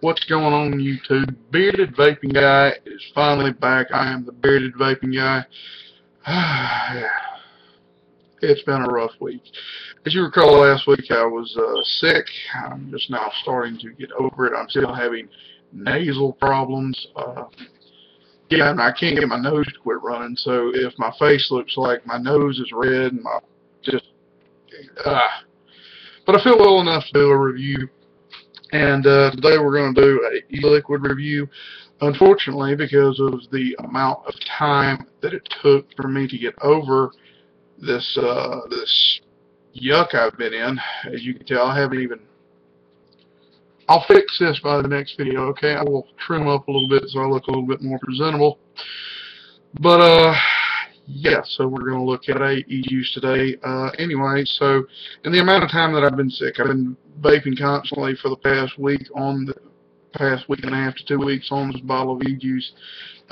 What's going on YouTube? Bearded Vaping Guy is finally back. I am the Bearded Vaping Guy. It's been a rough week. As you recall, last week I was sick. I'm just now starting to get over it. I'm still having nasal problems. Yeah, and I can't get my nose to quit running, so if my face looks like my nose is red and my just but I feel well enough to do a review. And today we're going to do a e-liquid review. Unfortunately, because of the amount of time that it took for me to get over this this yuck I've been in, as you can tell, I haven't even. I'll fix this by the next video, okay? I will trim up a little bit so I look a little bit more presentable. But yeah, so we're going to look at a ejuice today. Anyway, so in the amount of time that I've been sick, I've been vaping constantly for the past week and a half to 2 weeks on this bottle of ejuice.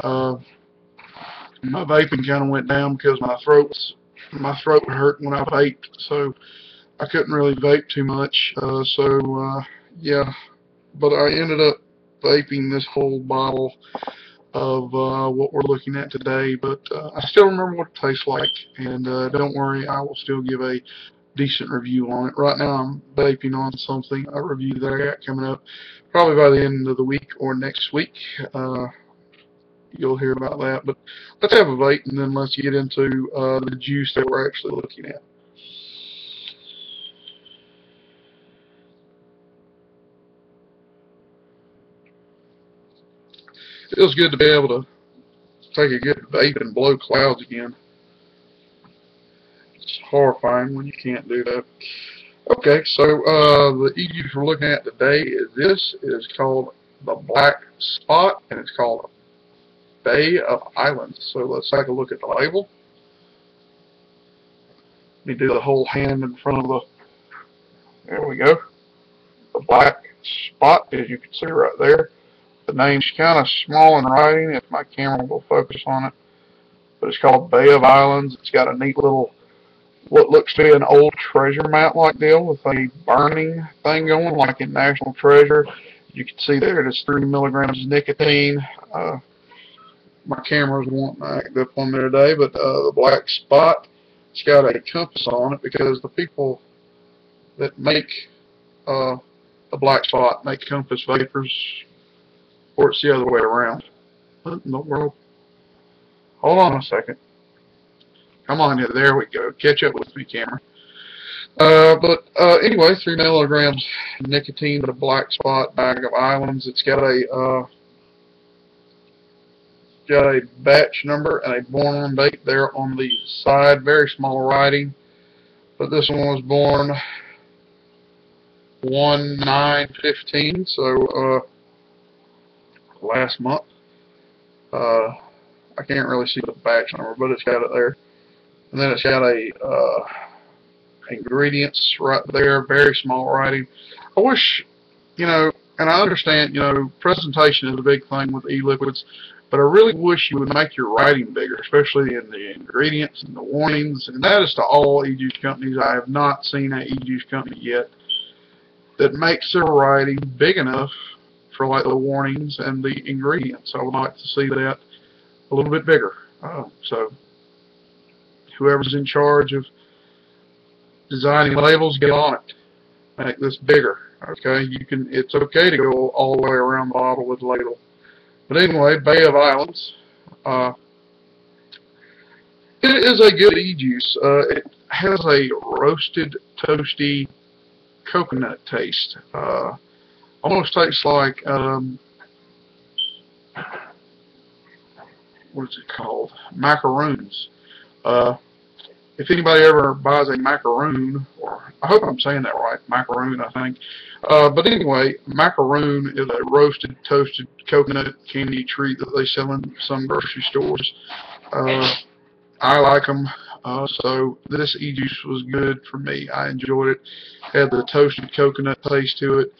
My vaping kind of went down because my throat hurt when I vaped, so I couldn't really vape too much. Yeah, but I ended up vaping this whole bottle of what we're looking at today, but I still remember what it tastes like, and don't worry, I will still give a decent review on it. Right now I'm vaping on something, a review that I got coming up probably by the end of the week or next week. You'll hear about that, but let's have a vape and then let's get into the juice that we're actually looking at. It feels good to be able to take a good vape and blow clouds again. It's horrifying when you can't do that. Okay, so the ejuice we're looking at today is called the Black Spot, and it's called Bay of Islands. So let's take a look at the label. Let me do the whole hand in front of the. There we go. The Black Spot, as you can see right there. The name's kind of small in writing if my camera will focus on it, but it's called Bay of Islands. It's got a neat little, what looks to be an old treasure map like deal with a burning thing going like in National Treasure. You can see there it is 3 milligrams of nicotine. My camera's wanting to act up on there today, but the Black Spot, it's got a compass on it because the people that make the Black Spot make compass vapors, or it's the other way around. What in the world? Hold on a second. Come on, there we go. Catch up with me, camera. Anyway, 3 milligrams nicotine, the Black Spot Bag of Islands. It's got a batch number and a born on date there on the side. Very small writing, but this one was born 1/9/15, so last month. I can't really see the batch number, but it's got it there. And then it's got a ingredients right there, very small writing. I wish, and I understand, presentation is a big thing with e-liquids, but I really wish you would make your writing bigger, especially in the ingredients and the warnings. And that is to all e-juice companies. I have not seen an e-juice company yet that makes their writing big enough for like the warnings and the ingredients. I would like to see that a little bit bigger. So whoever's in charge of designing labels, get on it. Make this bigger. Okay, it's okay to go all the way around the bottle with the label. But anyway, Bay of Islands. It is a good e-juice. It has a roasted, toasty coconut taste. Almost tastes like, what is it called? Macaroons. If anybody ever buys a macaroon, or I hope I'm saying that right, macaroon, I think. But anyway, macaroon is a roasted, toasted coconut candy treat that they sell in some grocery stores. I like them. So this e-juice was good for me. I enjoyed it. Had the toasted coconut taste to it,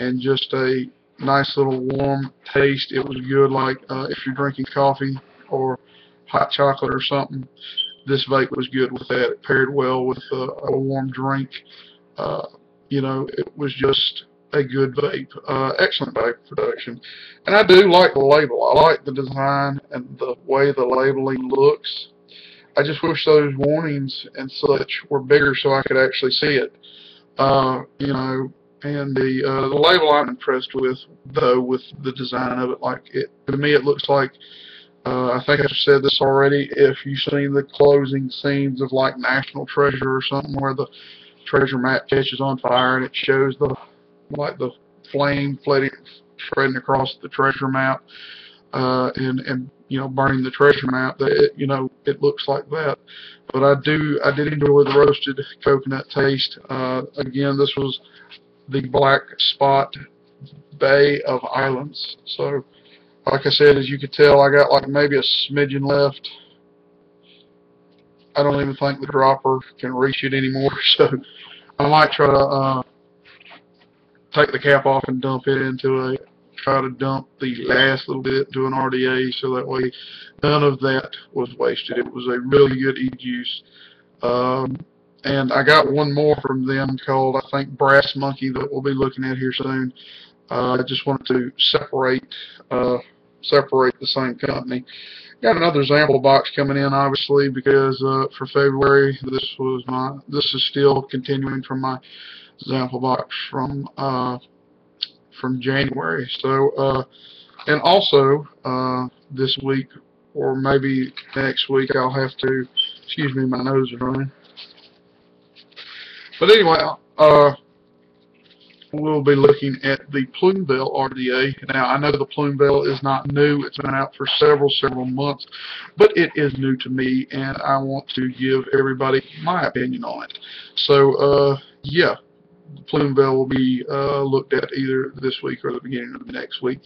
and just a nice little warm taste. It was good, like if you're drinking coffee or hot chocolate or something. This vape was good with that. It paired well with a warm drink. It was just a good vape. Excellent vape production. And I do like the label. I like the design and the way the labeling looks. I just wish those warnings and such were bigger so I could actually see it. You know, and the label I'm impressed with, though, with the design of it. Like, to me, it looks like, I think I've said this already, if you've seen the closing scenes of, like, National Treasure or something, where the treasure map catches on fire and it shows the flame spreading across the treasure map, and you know, burning the treasure map, that you know, it looks like that. But I did enjoy the roasted coconut taste. Again, this was the Black Spot Bay of Islands. So, like I said, as you could tell, I got like maybe a smidgen left. I don't even think the dropper can reach it anymore. So I might try to take the cap off and try to dump the last little bit into an RDA, so that way none of that was wasted. It was a really good ejuice. And I got one more from them called, I think, Brass Monkey, that we'll be looking at here soon. I just wanted to separate the same company. Got another zamplebox coming in, obviously, because for February, this is still continuing from my zamplebox from January. So, and also this week, or maybe next week, I'll have to, excuse me, my nose is running. But anyway, we'll be looking at the Plumbell RDA. Now, I know the Plumbell is not new. It's been out for several months, but it is new to me, and I want to give everybody my opinion on it. So, yeah, the Plumbell will be looked at either this week or the beginning of the next week.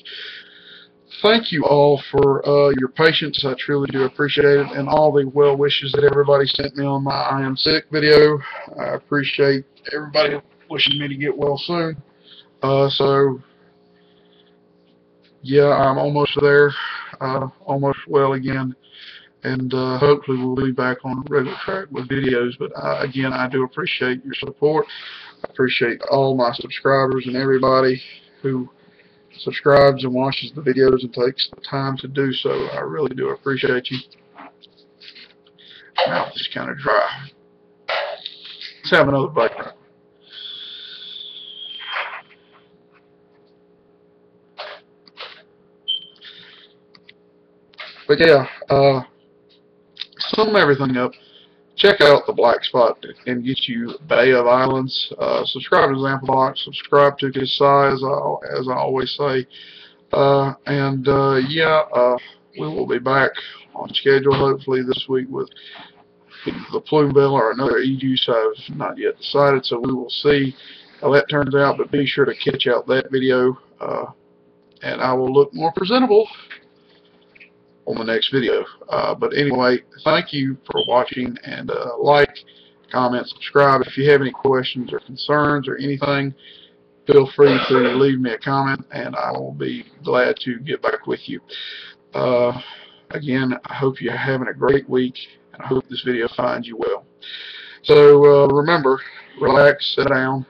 Thank you all for your patience. I truly do appreciate it, and all the well wishes that everybody sent me on my I Am Sick video. I appreciate everybody wishing me to get well soon. So, yeah, I'm almost there, almost well again, and hopefully we'll be back on a regular track with videos. But again, I do appreciate your support. I appreciate all my subscribers and everybody who subscribes and watches the videos and takes the time to do so. I really do appreciate you. Mouth is kind of dry. Let's have another bite. But yeah, sum everything up. Check out the Black Spot and get you Bay of Islands. Subscribe to zamplebox. Subscribe to casaa, as I always say. Yeah, we will be back on schedule hopefully this week with the Plumbell or another ejuice. I've not yet decided, so we will see how that turns out. But be sure to catch out that video, and I will look more presentable on the next video. But anyway, thank you for watching, and like, comment, subscribe. If you have any questions or concerns or anything, feel free to leave me a comment, and I will be glad to get back with you. Again, I hope you're having a great week, and I hope this video finds you well. So remember, relax, sit down,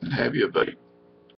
and have you a vape.